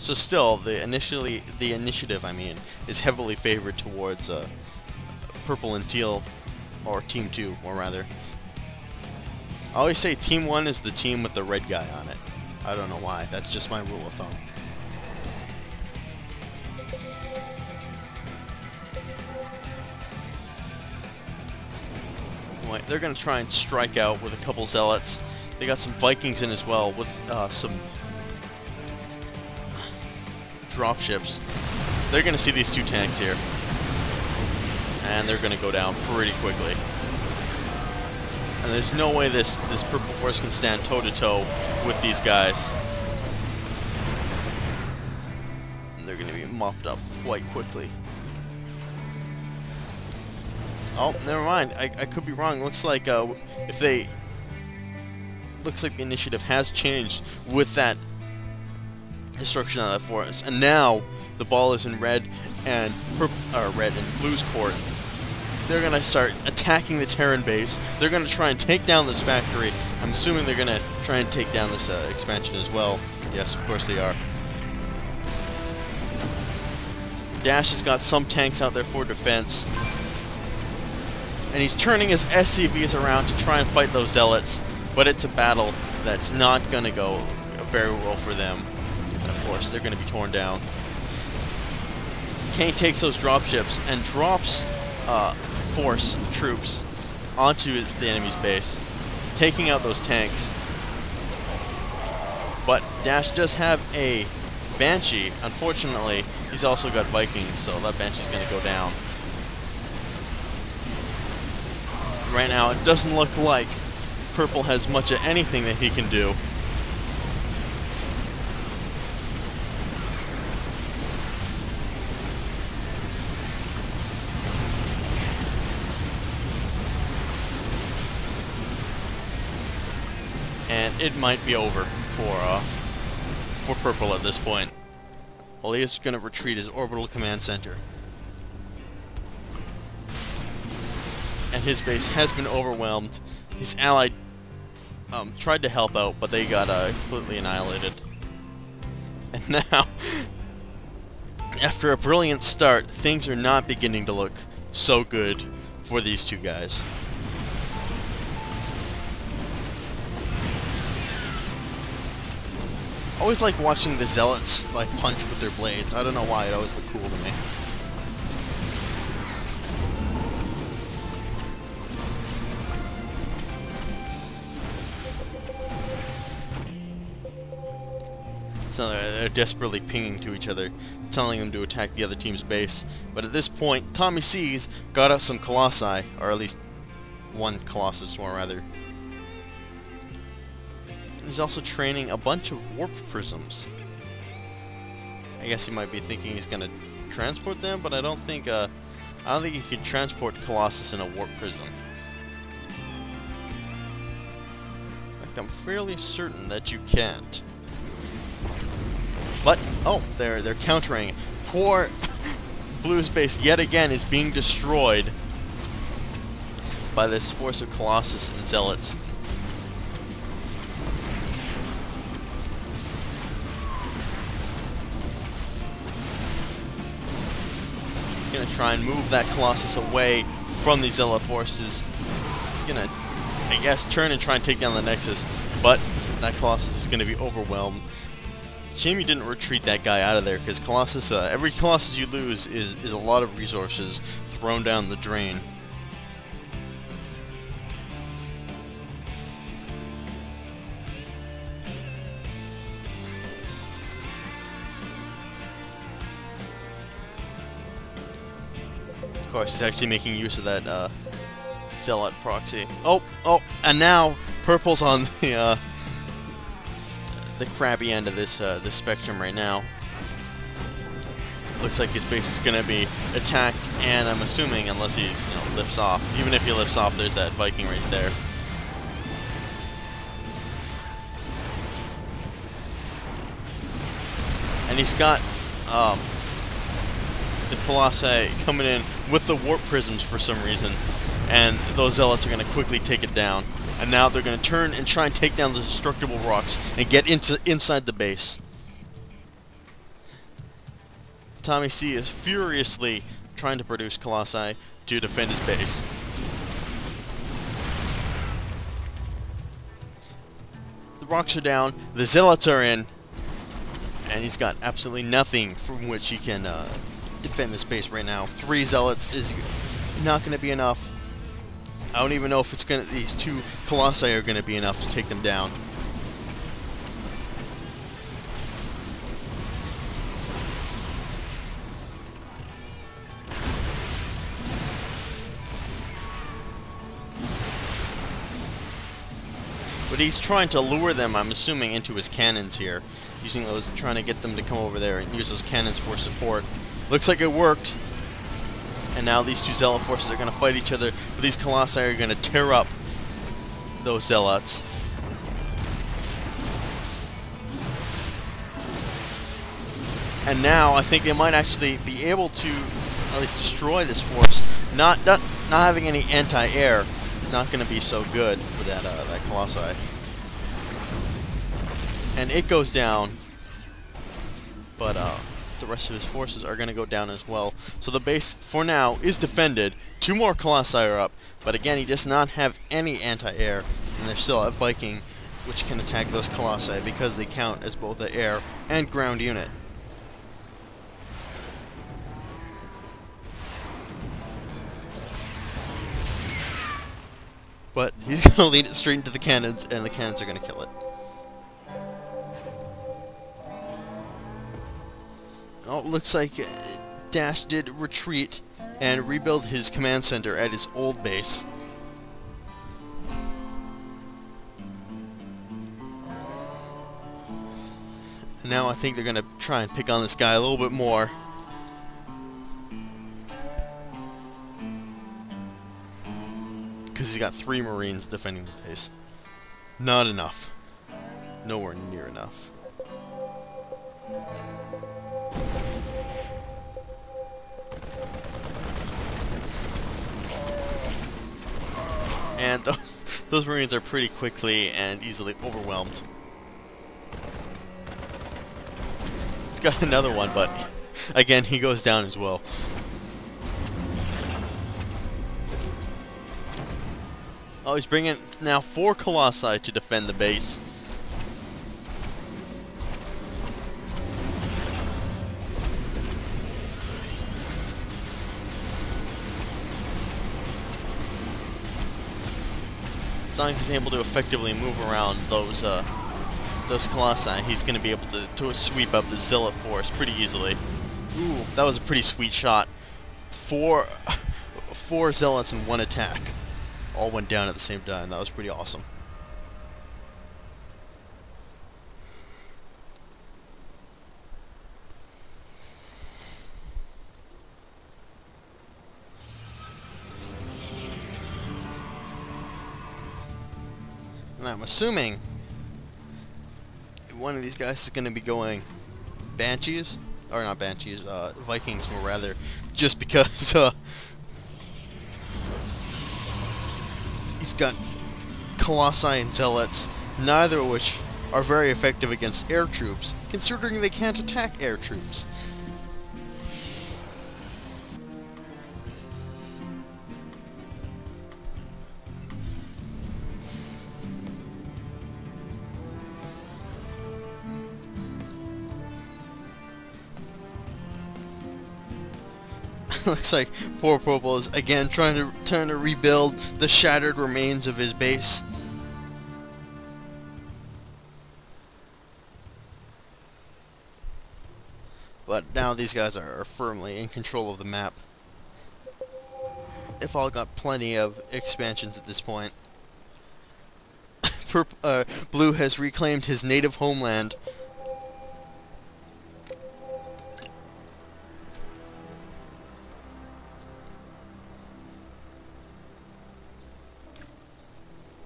So still, the initiative, I mean, is heavily favored towards purple and teal, or Team 2, or rather. I always say Team 1 is the team with the red guy on it. I don't know why. That's just my rule of thumb. Anyway, they're going to try and strike out with a couple zealots. They got some Vikings in as well with some dropships. They're going to see these two tanks here, and they're going to go down pretty quickly. And there's no way this purple force can stand toe-to-toe with these guys. And they're going to be mopped up quite quickly. Oh, never mind. I could be wrong. Looks like looks like the initiative has changed with that destruction of that forest, and now the ball is in red and blue's court. They're gonna start attacking the Terran base. They're gonna try and take down this factory. I'm assuming they're gonna try and take down this expansion as well. Yes, of course they are. Dash has got some tanks out there for defense, and he's turning his SCVs around to try and fight those zealots. But it's a battle that's not gonna go very well for them. Of course, they're going to be torn down. Kane takes those dropships and drops force of troops onto the enemy's base, taking out those tanks. But Dash does have a Banshee. Unfortunately, he's also got Vikings, so that Banshee's going to go down. Right now, it doesn't look like Purple has much of anything that he can do. And it might be over for Purple at this point. Well, he is going to retreat his orbital command center. And his base has been overwhelmed. His ally tried to help out, but they got completely annihilated. And now, after a brilliant start, things are not beginning to look so good for these two guys. I always like watching the zealots like punch with their blades. I don't know why, it always looked cool to me. So they're desperately pinging to each other, telling them to attack the other team's base. But at this point, Tommy C's got out some Colossi, or at least one Colossus, more rather. He's also training a bunch of warp prisms. I guess he might be thinking he's gonna transport them, but I don't think you can transport Colossus in a warp prism. In fact, I'm fairly certain that you can't. But oh, they're countering. Poor Blue's base yet again is being destroyed by this force of Colossus and Zealots. He's gonna try and move that Colossus away from these Zealot forces. He's gonna, I guess, turn and try and take down the Nexus, but that Colossus is gonna be overwhelmed. Shame you didn't retreat that guy out of there, because Colossus, every Colossus you lose is a lot of resources thrown down the drain. Of course, he's actually making use of that Zealot proxy. Oh, and now Purple's on the crabby end of this this spectrum right now. Looks like his base is going to be attacked, and I'm assuming, unless he lifts off. Even if he lifts off, there's that Viking right there. And he's got the Colossi coming in with the warp prisms for some reason, and those Zealots are going to quickly take it down. And now they're going to turn and try and take down the destructible rocks and get inside the base. Tommy C is furiously trying to produce Colossi to defend his base. The rocks are down, the Zealots are in, and he's got absolutely nothing from which he can defend his base right now. 3 Zealots is not going to be enough. I don't even know if it's gonna. These 2 Colossi are going to be enough to take them down. But he's trying to lure them, I'm assuming, into his cannons here. Using those, trying to get them to come over there and use those cannons for support. Looks like it worked. And now these 2 Zealot forces are going to fight each other. But these Colossi are going to tear up those Zealots. And now I think they might actually be able to at least destroy this force. Not having any anti-air. Not going to be so good for that Colossi. And it goes down, but the rest of his forces are going to go down as well. So the base, for now, is defended. 2 more Colossi are up, but again, he does not have any anti-air, and there's still a Viking which can attack those Colossi because they count as both an air and ground unit. But he's going to lead it straight into the cannons, and the cannons are going to kill it. Oh, it looks like Dash did retreat and rebuild his command center at his old base. And now I think they're going to try and pick on this guy a little bit more. Because he's got 3 Marines defending the base. Not enough. Nowhere near enough. And those Marines are pretty quickly and easily overwhelmed. He's got another one, but again, he goes down as well. Oh, he's bringing now 4 Colossi to defend the base. As long as he's able to effectively move around those Colossi, he's going to be able to sweep up the Zealot force pretty easily. Ooh, that was a pretty sweet shot. 4 Zealots in 1 attack. All went down at the same time. That was pretty awesome. And I'm assuming one of these guys is going to be going Banshees, or not Banshees, Vikings more rather, just because he's got Colossi and Zealots, neither of which are very effective against air troops, considering they can't attack air troops. Looks like poor Popol is again trying to rebuild the shattered remains of his base. But now these guys are firmly in control of the map. They've all got plenty of expansions at this point. Blue has reclaimed his native homeland.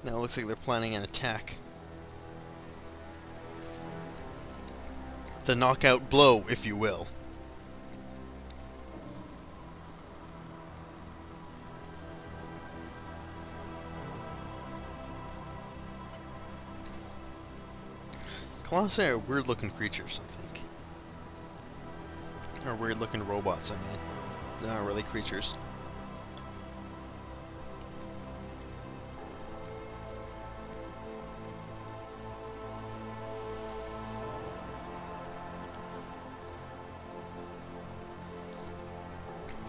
Now it looks like they're planning an attack. The knockout blow, if you will. Colossi are weird looking creatures, I think. Or weird looking robots, I mean. They're not really creatures.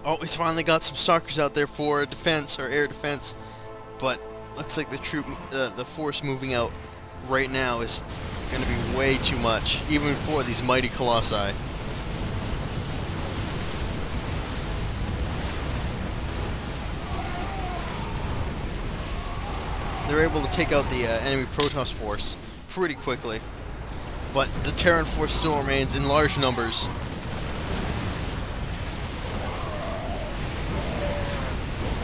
Oh, he's finally got some stalkers out there for defense or air defense, but looks like the force moving out right now is going to be way too much, even for these mighty colossi. They're able to take out the enemy Protoss force pretty quickly, but the Terran force still remains in large numbers.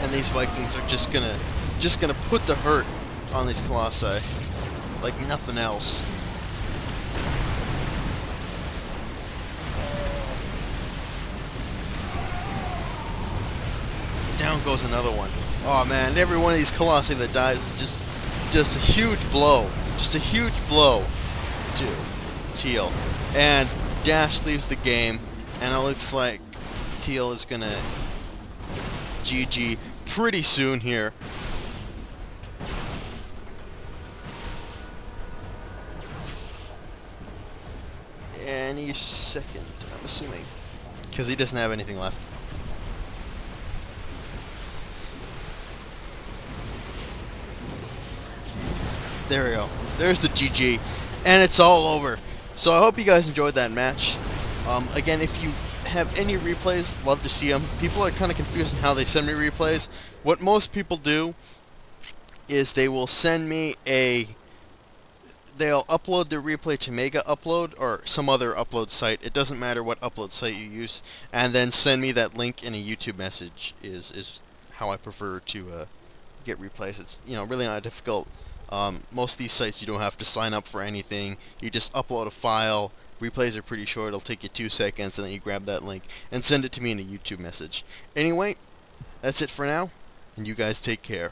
And these Vikings are just gonna put the hurt on these colossi like nothing else. Down goes another one. Oh man, every one of these colossi that dies is just a huge blow. Just a huge blow to Teal. And Dash leaves the game, and it looks like Teal is gonna GG pretty soon here. Any second, I'm assuming, because he doesn't have anything left. There we go. There's the GG, and it's all over. So I hope you guys enjoyed that match. Again, if you have any replays, love to see them. People are kind of confused on how they send me replays. What most people do is they will send me they'll upload their replay to Mega Upload or some other upload site. It doesn't matter what upload site you use, and then send me that link in a YouTube message is how I prefer to get replays. It's, you know, really not difficult. Most of these sites you don't have to sign up for anything. You just upload a file. Replays are pretty short. It'll take you 2 seconds, and then you grab that link and send it to me in a YouTube message. Anyway, that's it for now, and you guys take care.